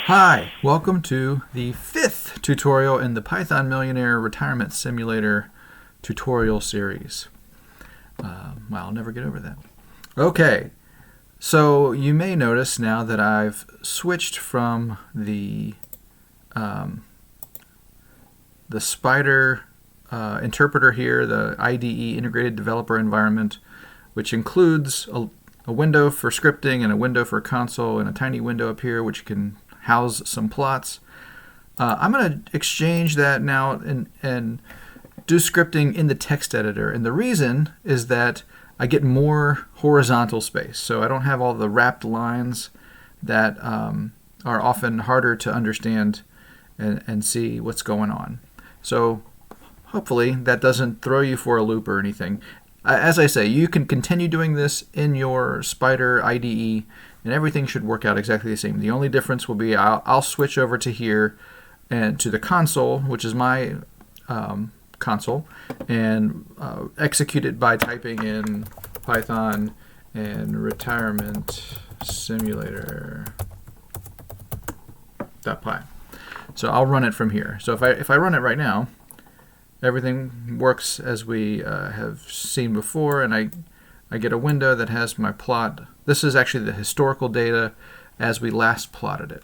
Hi, welcome to the 5th tutorial in the Python Millionaire Retirement Simulator tutorial series. Well, I'll never get over that. Okay, so you may notice now that I've switched from the Spider interpreter here, the IDE Integrated Developer Environment, which includes a window for scripting and a window for console and a tiny window up here which can house some plots. I'm going to exchange that now and do scripting in the text editor. And the reason is that I get more horizontal space. So I don't have all the wrapped lines that are often harder to understand and see what's going on. So hopefully that doesn't throw you for a loop or anything. As I say, you can continue doing this in your Spider IDE, and everything should work out exactly the same. The only difference will be I'll switch over to here and to the console, which is my console, and execute it by typing in Python and retirement simulator.py. So I'll run it from here. So if I run it right now, everything works as we have seen before, and I get a window that has my plot. This is actually the historical data as we last plotted it.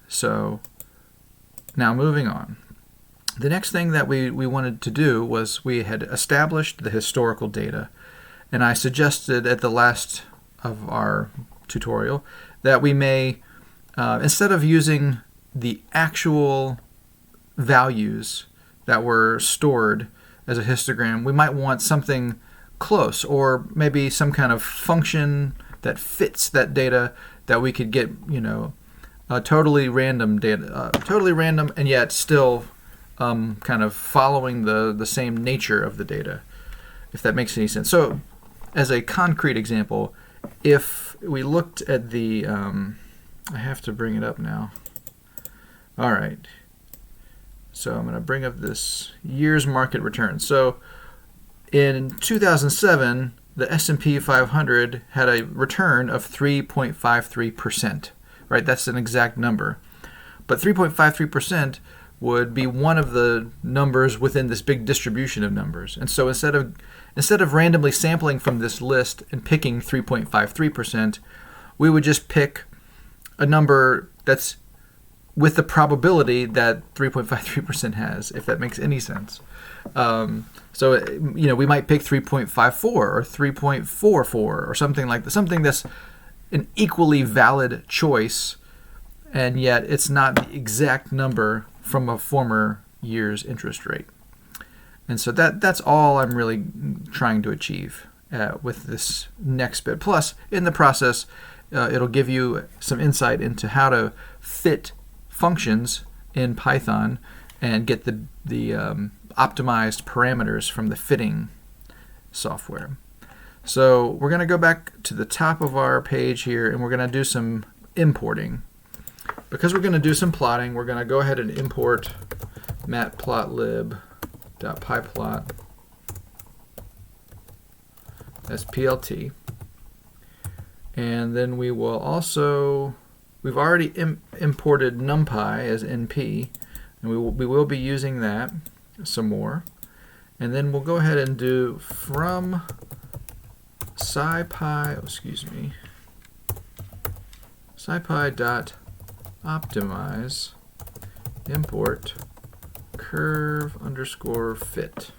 So now moving on. The next thing that we wanted to do was we had established the historical data, and I suggested at the last of our tutorial that we may, instead of using the actual values that were stored as a histogram, we might want something close, or maybe some kind of function that fits that data that we could get, totally random data, totally random, and yet still kind of following the same nature of the data, if that makes any sense. So, as a concrete example, if we looked at the, I have to bring it up now. All right. So I'm going to bring up this year's market return. So in 2007, the S&P 500 had a return of 3.53%, right? That's an exact number. But 3.53% would be one of the numbers within this big distribution of numbers. And so instead of randomly sampling from this list and picking 3.53%, we would just pick a number that's with the probability that 3.53% has, if that makes any sense. So we might pick 3.54 or 3.44 or something like that, something that's an equally valid choice, and yet it's not the exact number from a former year's interest rate. And so that's all I'm really trying to achieve with this next bit. Plus, in the process, it'll give you some insight into how to fit functions in Python and get the optimized parameters from the fitting software. So we're going to go back to the top of our page here, and we're going to do some importing. Because we're going to do some plotting, we're going to go ahead and import matplotlib.pyplot as PLT. And then we will also, we've already imported NumPy as NP, and we will be using that some more. And then we'll go ahead and do from scipy.optimize import curve_fit.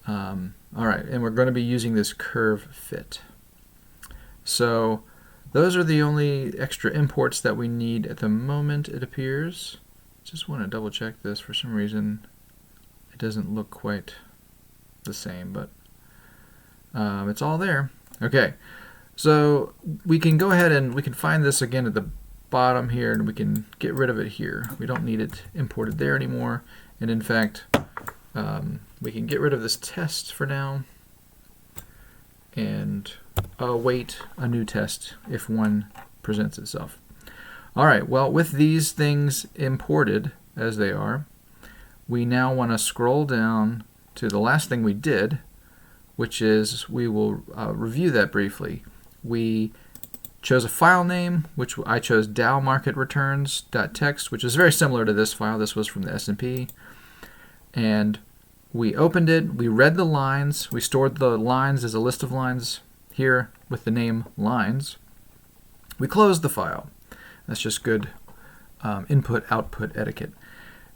All right, and we're going to be using this curve fit. So those are the only extra imports that we need at the moment, it appears. Just want to double check this. For some reason it doesn't look quite the same, but it's all there. Okay, so we can go ahead and we can find this again at the bottom here, and we can get rid of it here. We don't need it imported there anymore, and in fact we can get rid of this test for now and await a new test if one presents itself. All right, well, with these things imported as they are, we now want to scroll down to the last thing we did, which is we will review that briefly. We chose a file name, which I chose Dow Market Returns.txt, which is very similar to this file. This was from the S&P. And we opened it, we read the lines, we stored the lines as a list of lines here with the name lines. We closed the file. That's just good input-output etiquette.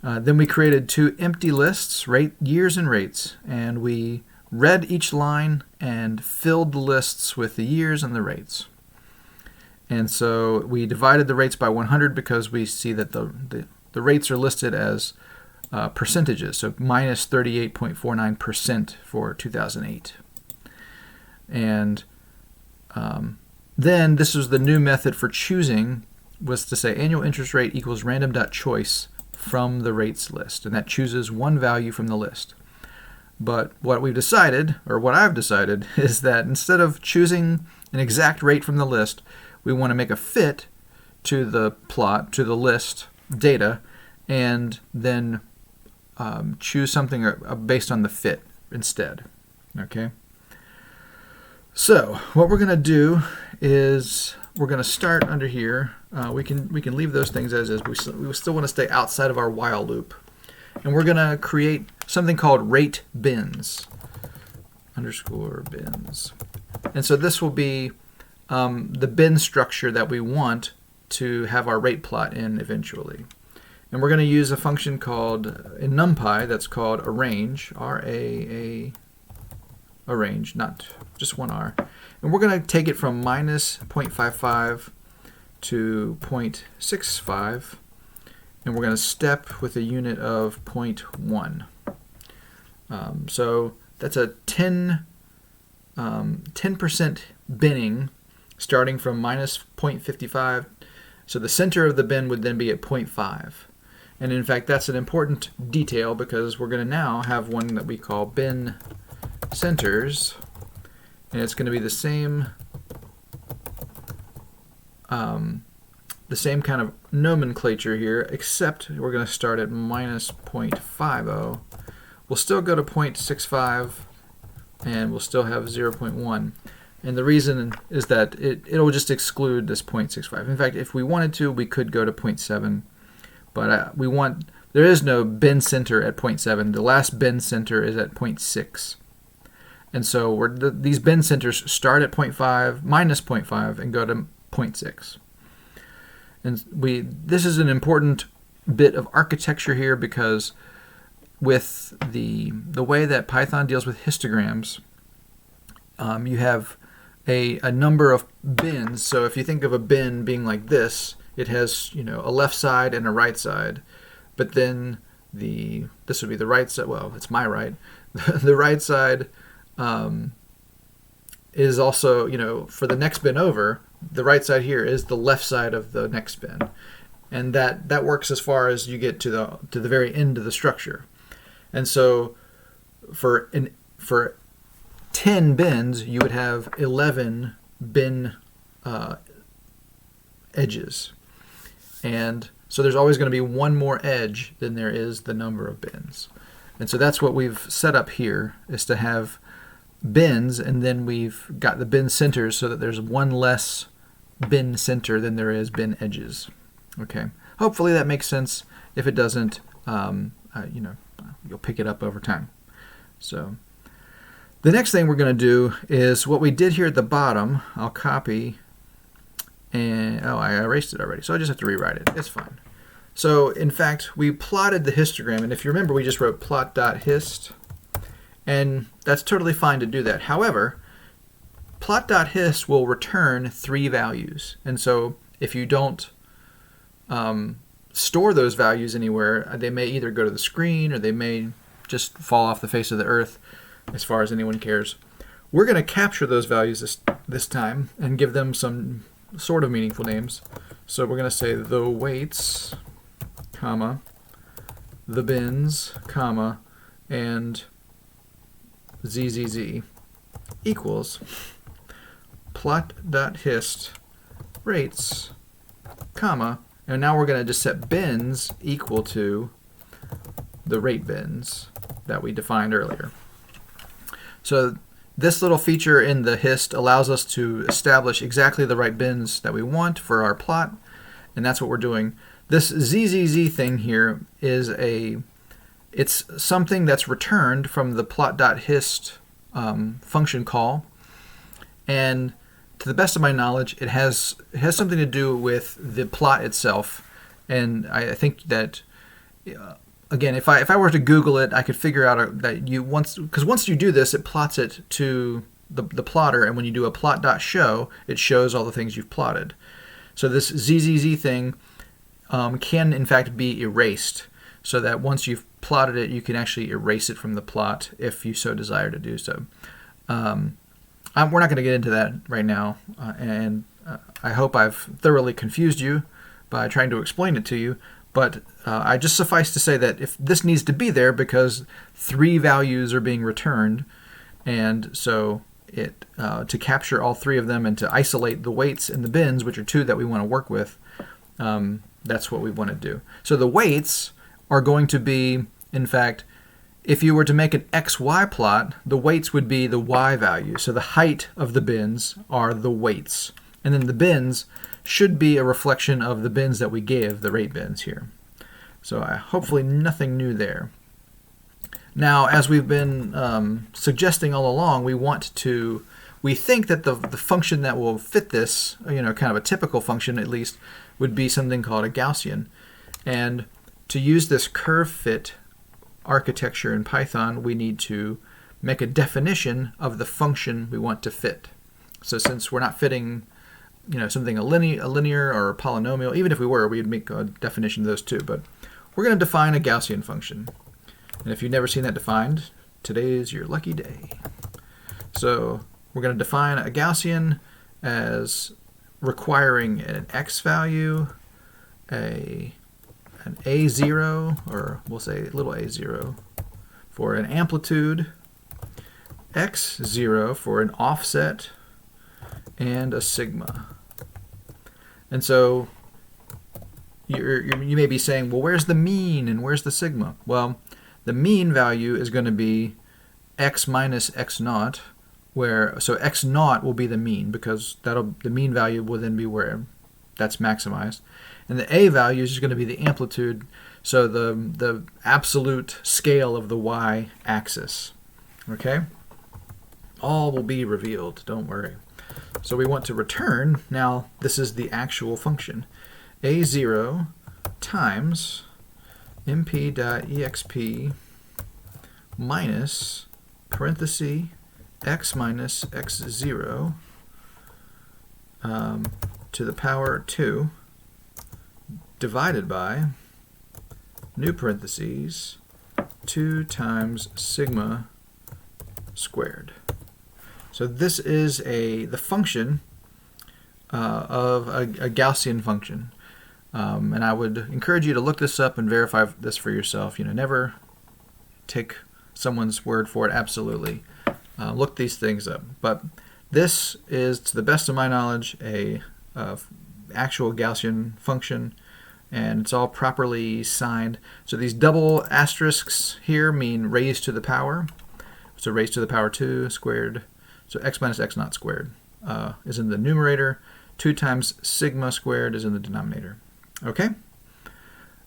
Then we created two empty lists, years and rates, and we read each line and filled the lists with the years and the rates. And so we divided the rates by 100 because we see that the rates are listed as percentages, so minus 38.49% for 2008. And then this was the new method for choosing, was to say annual interest rate equals random.choice from the rates list, and that chooses one value from the list. But what we've decided, or what I've decided, is that instead of choosing an exact rate from the list, we want to make a fit to the plot, to the list data, and then choose something based on the fit instead. Okay? So what we're going to do is we're going to start under here. We can leave those things as is. We still want to stay outside of our while loop. And we're going to create something called rate bins, _bins. And so this will be the bin structure that we want to have our rate plot in eventually. And we're going to use a function called, in NumPy, that's called arrange, R-A-A, arrange, not just one R. And we're going to take it from minus 0.55 to 0.65, and we're going to step with a unit of 0.1. So that's a 10% binning starting from minus 0.55. So the center of the bin would then be at 0.5. And in fact, that's an important detail because we're going to now have one that we call bin centers, and it's going to be the same kind of nomenclature here, except we're going to start at minus 0.50. We'll still go to 0.65, and we'll still have 0.1. And the reason is that it'll just exclude this 0.65. In fact, if we wanted to, we could go to 0.7, but there is no bin center at 0.7. The last bin center is at 0.6. And so these bin centers start at 0.5, minus 0.5, and go to 0.6. And this is an important bit of architecture here because with the way that Python deals with histograms, you have a number of bins. So if you think of a bin being like this, it has a left side and a right side. But then this would be the right side. Well, it's my right. The right side is also, for the next bin over, the right side here is the left side of the next bin. And that works as far as you get to the very end of the structure. And so for 10 bins, you would have 11 bin edges. And so there's always going to be one more edge than there is the number of bins. And so that's what we've set up here, is to have bins, and then we've got the bin centers so that there's one less bin center than there is bin edges. Okay. Hopefully that makes sense. If it doesn't, you'll pick it up over time. So the next thing we're going to do is what we did here at the bottom. I'll copy, and I erased it already, so I just have to rewrite it. It's fine. So in fact, we plotted the histogram, and if you remember, we just wrote plot.hist, and that's totally fine to do that. However, plot.hist will return 3 values, and so if you don't store those values anywhere, they may either go to the screen or they may just fall off the face of the earth, as far as anyone cares. We're going to capture those values this time and give them some sort of meaningful names. So we're going to say the weights, comma, the bins, comma, and ZZZ equals plot.hist rates, comma, and now we're going to just set bins equal to the rate bins that we defined earlier. So this little feature in the hist allows us to establish exactly the right bins that we want for our plot, and that's what we're doing. This ZZZ thing here is it's something that's returned from the plot.hist function call, and to the best of my knowledge, it has something to do with the plot itself. And I think that again, if I were to Google it, I could figure out that once you do this, it plots it to the plotter, and when you do a plot.show, it shows all the things you've plotted. So this ZZZ thing can in fact be erased, so that once you've plotted it, you can actually erase it from the plot if you so desire to do so. We're not going to get into that right now, and I hope I've thoroughly confused you by trying to explain it to you, but I just suffice to say that if this needs to be there because 3 values are being returned, and so to capture all 3 of them and to isolate the weights in the bins, which are 2 that we want to work with, that's what we want to do. So the weights are going to be, in fact, if you were to make an XY plot, the weights would be the Y value. So the height of the bins are the weights. And then the bins should be a reflection of the bins that we gave, the rate bins here. So hopefully nothing new there. Now, as we've been suggesting all along, we think that the function that will fit this, kind of a typical function at least, would be something called a Gaussian. And to use this curve fit architecture in Python, we need to make a definition of the function we want to fit. So since we're not fitting, something a linear or a polynomial, even if we were, we'd make a definition of those too. But we're going to define a Gaussian function. And if you've never seen that defined, today is your lucky day. So we're going to define a Gaussian as requiring an x value, an a0, or we'll say little a0 for an amplitude, x0 for an offset, and a sigma. And so you may be saying, well, where's the mean and where's the sigma? Well, the mean value is going to be x minus x naught, so x naught will be the mean, because the mean value will then be where that's maximized. And the a value is going to be the amplitude, so the absolute scale of the y-axis. Okay? All will be revealed, don't worry. So we want to return, now this is the actual function, a0 times mp.exp minus parenthesis x minus x0 to the power 2 divided by new parentheses 2 times sigma squared. So this is the function of a Gaussian function. And I would encourage you to look this up and verify this for yourself. Never take someone's word for it absolutely. Look these things up. But this is, to the best of my knowledge, a actual Gaussian function, and it's all properly signed. So these double asterisks here mean raised to the power. So raised to the power 2 squared. So x minus x naught squared is in the numerator. 2 times sigma squared is in the denominator. Okay?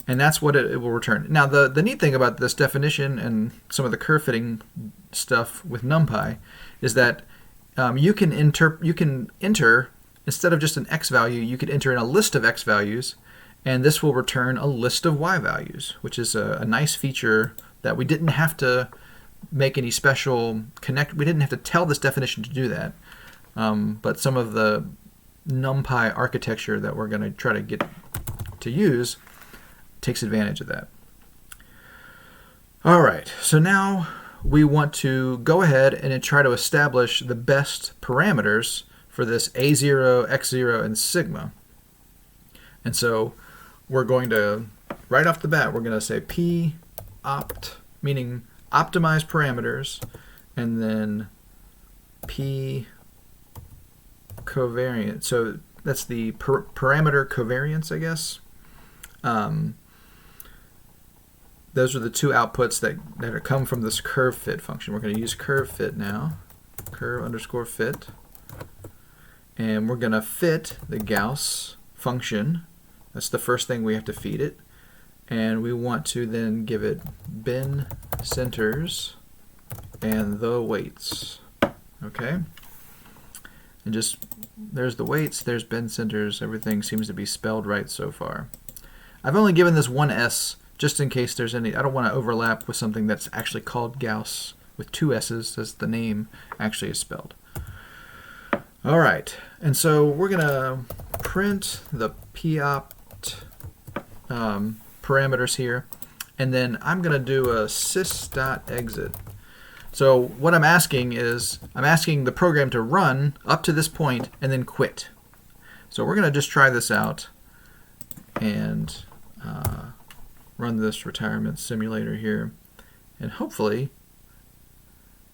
And that's what it will return. Now, the neat thing about this definition and some of the curve fitting stuff with NumPy is that you can enter, instead of just an x value, you could enter in a list of x values, and this will return a list of y values, which is a nice feature that we didn't have to make any special we didn't have to tell this definition to do that. But some of the NumPy architecture that we're going to try to get to use takes advantage of that. All right, so now we want to go ahead and try to establish the best parameters for this a0, x0, and sigma. And so we're going to, right off the bat, we're going to say p opt, meaning optimize parameters, and then p covariance. So that's the parameter covariance, I guess. Those are the two outputs that come from this curve fit function. We're going to use curve fit now. curve underscore fit. And we're going to fit the Gauss function. That's the first thing we have to feed it. And we want to then give it bin centers and the weights. Okay? And just, there's the weights, there's bin centers. Everything seems to be spelled right so far. I've only given this one S just in case there's any, I don't want to overlap with something that's actually called Gauss with two S's as the name actually is spelled. All right, and so we're going to print the popt parameters here, and then I'm going to do a sys.exit. So what I'm asking is, I'm asking the program to run up to this point and then quit. So we're going to just try this out and run this retirement simulator here, and hopefully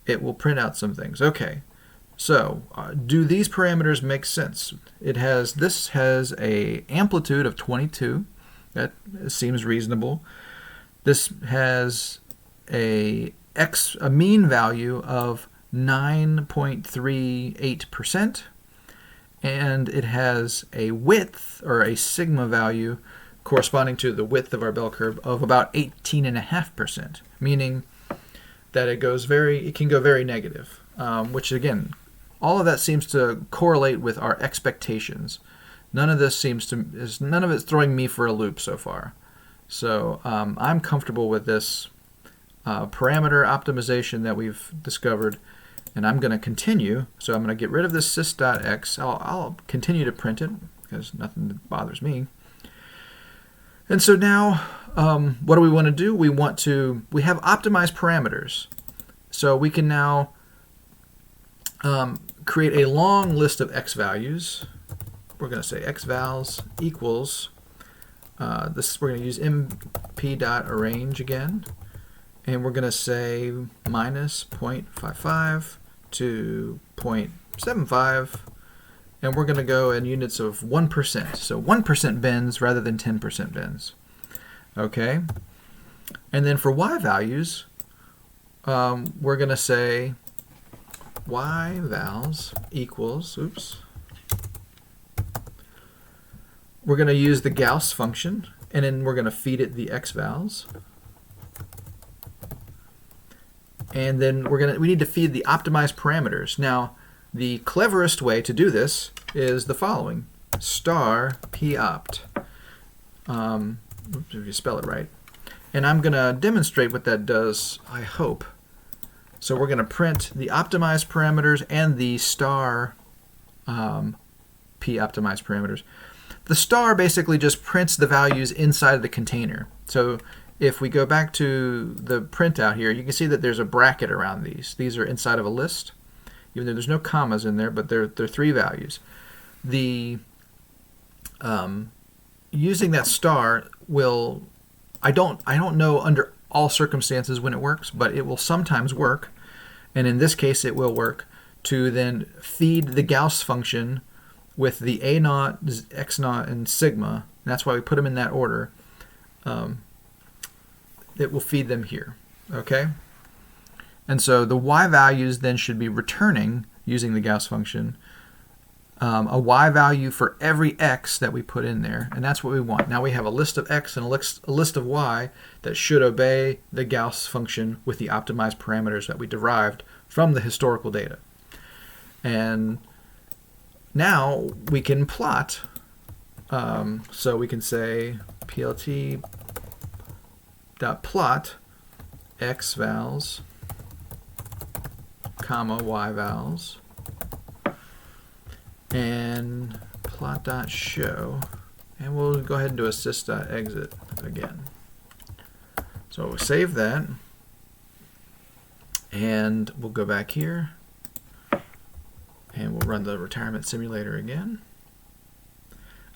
it will print out some things. Okay, so do these parameters make sense? This has a amplitude of 22. That seems reasonable. This has a mean value of 9.38%, and it has a width or a sigma value corresponding to the width of our bell curve of about 18.5%, meaning that it can go very negative, which again, all of that seems to correlate with our expectations. None of it's throwing me for a loop so far. So I'm comfortable with this parameter optimization that we've discovered, and I'm going to continue. So I'm going to get rid of this sys.x. I'll continue to print it because nothing bothers me. And so now, what do we want to do? We have optimized parameters. So we can now create a long list of x values. We're going to say x vals equals, we're going to use mp.arrange again. And we're going to say minus 0.55 to 0.75. And we're going to go in units of 1%. So 1% bins rather than 10% bins. Okay? And then for y values, we're going to say y vals equals, we're going to use the Gauss function, and then we're going to feed it the x vals. And then we need to feed the optimized parameters. Now, the cleverest way to do this is the following: star popt. If you spell it right. And I'm going to demonstrate what that does, I hope. So we're going to print the optimized parameters and the star p-optimized parameters. The star basically just prints the values inside of the container. So if we go back to the printout here, you can see that there's a bracket around these. These are inside of a list, even though there's no commas in there, but they're three values. Using that star will, I don't know under all circumstances when it works, but it will sometimes work, and in this case it will work to then feed the Gauss function with the a naught, x naught, and sigma. And that's why we put them in that order. It will feed them here. Okay? And so the y values then should be returning, using the Gauss function, a y value for every x that we put in there. And that's what we want. Now we have a list of x and a list of y that should obey the Gauss function with the optimized parameters that we derived from the historical data. And now we can plot. So we can say plt.plot x vals, comma y vals, and plot.show, and we'll go ahead and do a sys.exit again. So we'll save that, and we'll go back here, and we'll run the retirement simulator again.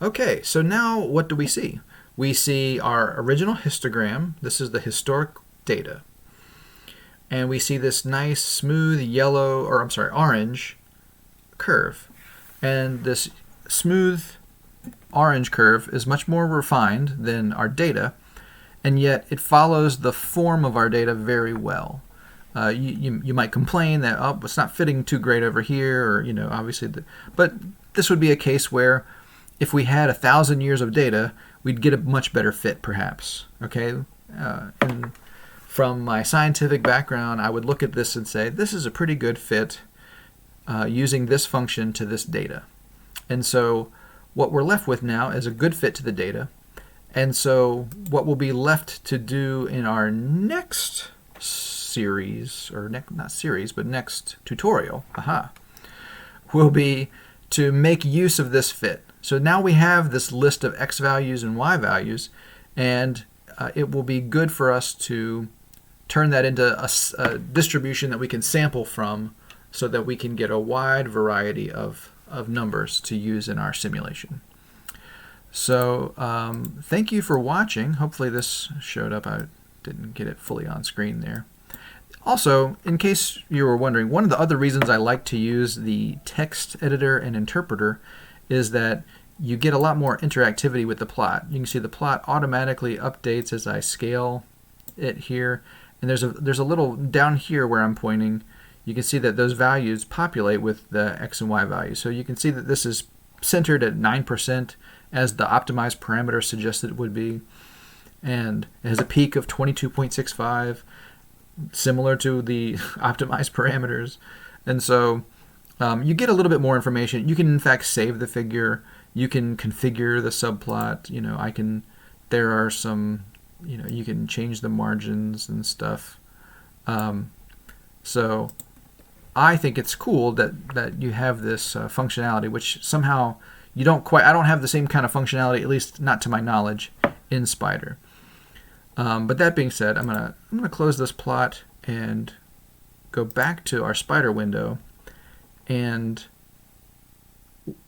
Okay, so now what do we see? We see our original histogram. This is the historic data. And we see this nice smooth yellow, or I'm sorry, orange curve. And this smooth orange curve is much more refined than our data, and yet it follows the form of our data very well. You might complain that, oh, it's not fitting too great over here, or obviously, but this would be a case where if we had 1,000 years of data, we'd get a much better fit, perhaps. Okay, and from my scientific background, I would look at this and say, this is a pretty good fit using this function to this data. And so what we're left with now is a good fit to the data. And so what will be left to do in our next series, or not series, but next tutorial, will be to make use of this fit. So now we have this list of x values and y values, and it will be good for us to turn that into a distribution that we can sample from so that we can get a wide variety of numbers to use in our simulation. So thank you for watching. Hopefully this showed up. I didn't get it fully on screen there. Also, in case you were wondering, one of the other reasons I like to use the text editor and interpreter is that you get a lot more interactivity with the plot. You can see the plot automatically updates as I scale it here. And there's a little down here where I'm pointing. You can see that those values populate with the x and y values. So you can see that this is centered at 9% as the optimized parameter suggested it would be. And it has a peak of 22.65, similar to the optimized parameters. And so you get a little bit more information. You can in fact save the figure. You can configure the subplot. There are some, you can change the margins and stuff. So I think it's cool that you have this functionality, which somehow I don't have the same kind of functionality, at least not to my knowledge, in Spider. But that being said, I'm gonna close this plot and go back to our Spider window. And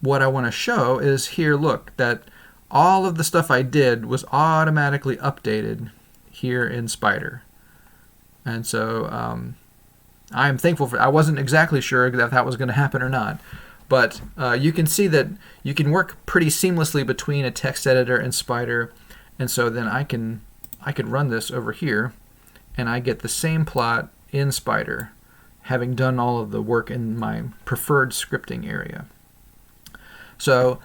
what I want to show is here, look, that all of the stuff I did was automatically updated here in Spider. And so I'm thankful for. I wasn't exactly sure if that was going to happen or not, but you can see that you can work pretty seamlessly between a text editor and Spider, and so then I could run this over here, and I get the same plot in Spider, having done all of the work in my preferred scripting area. So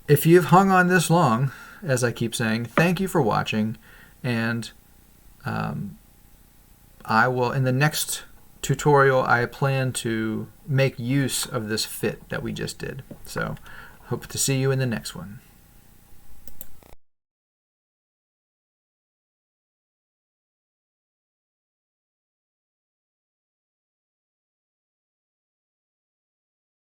if you've hung on this long, as I keep saying, thank you for watching, and I will, in the next tutorial, I plan to make use of this fit that we just did. So hope to see you in the next one.